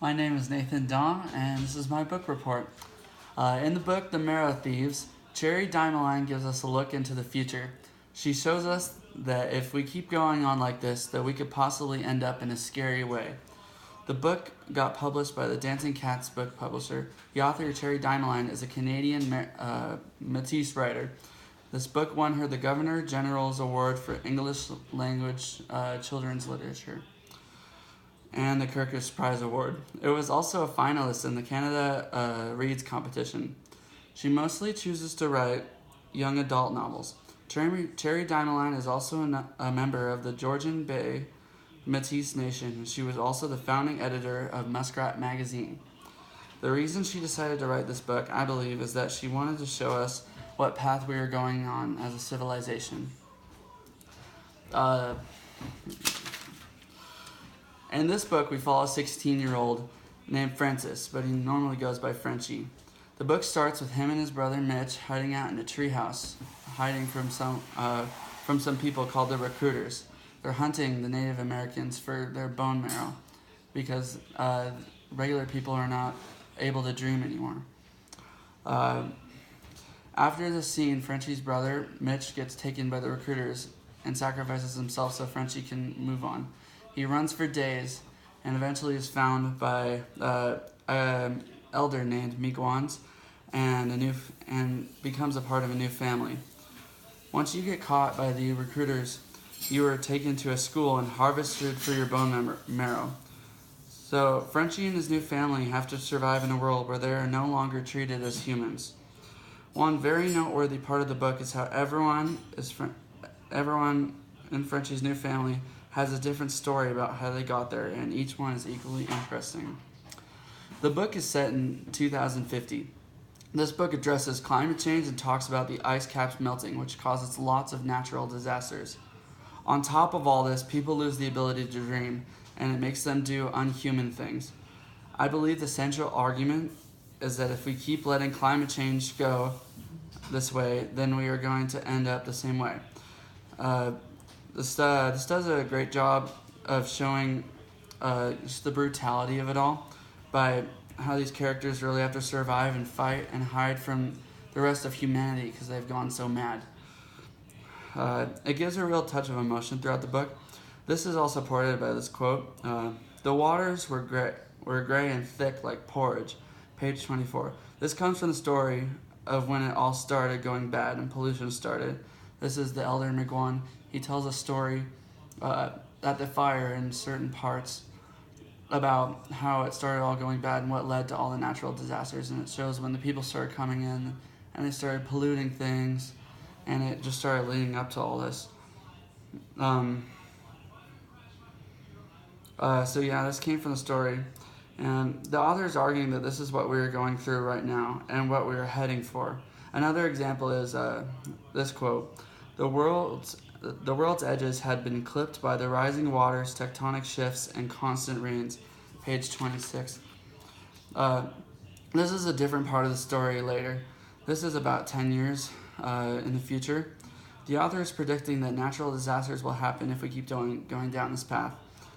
My name is Nathan Dom, and this is my book report. In the book, The Marrow Thieves, Cherry Dymaline gives us a look into the future. She shows us that if we keep going on like this, that we could possibly end up in a scary way. The book got published by the Dancing Cats book publisher. The author, Cherry Dymaline, is a Canadian Métis writer. This book won her the Governor General's Award for English Language Children's Literature and the Kirkus Prize Award. It was also a finalist in the Canada Reads competition. She mostly chooses to write young adult novels. Cherry Dymaline is also a member of the Georgian Bay Métis Nation. She was also the founding editor of Muskrat Magazine. The reason she decided to write this book, I believe, is that she wanted to show us what path we are going on as a civilization. In this book, we follow a 16-year-old named Francis, but he normally goes by Frenchie. The book starts with him and his brother Mitch hiding out in a treehouse, hiding from some people called the recruiters. They're hunting the Native Americans for their bone marrow because regular people are not able to dream anymore. After this scene, Frenchie's brother Mitch gets taken by the recruiters and sacrifices himself so Frenchie can move on. He runs for days and eventually is found by an elder named Miigwans and becomes a part of a new family. Once you get caught by the recruiters, you are taken to a school and harvested for your bone marrow. So Frenchie and his new family have to survive in a world where they are no longer treated as humans. One very noteworthy part of the book is how everyone in Frenchie's new family has a different story about how they got there, and each one is equally interesting. The book is set in 2050. This book addresses climate change and talks about the ice caps melting, which causes lots of natural disasters. On top of all this, people lose the ability to dream, and it makes them do unhuman things. I believe the central argument is that if we keep letting climate change go this way, then we are going to end up the same way. This does a great job of showing just the brutality of it all by how these characters really have to survive and fight and hide from the rest of humanity because they've gone so mad. It gives a real touch of emotion throughout the book. This is all supported by this quote. The waters were gray and thick like porridge, page 24. This comes from the story of when it all started going bad and pollution started. This is the elder Miigwan. He tells a story at the fire in certain parts about how it started all going bad and what led to all the natural disasters. And it shows when the people started coming in and they started polluting things, and it just started leading up to all this. This came from the story. And the author is arguing that this is what we are going through right now and what we are heading for. Another example is this quote. The world's edges had been clipped by the rising waters, tectonic shifts, and constant rains. Page 26. This is a different part of the story later. This is about 10 years in the future. The author is predicting that natural disasters will happen if we keep going down this path.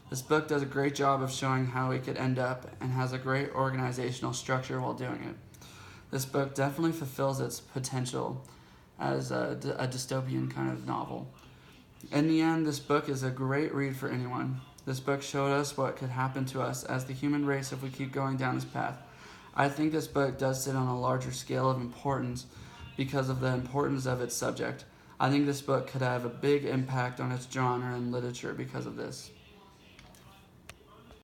This book does a great job of showing how we could end up and has a great organizational structure while doing it. This book definitely fulfills its potential as a dystopian kind of novel. In the end, this book is a great read for anyone. This book showed us what could happen to us as the human race if we keep going down this path. I think this book does sit on a larger scale of importance because of the importance of its subject. I think this book could have a big impact on its genre and literature because of this.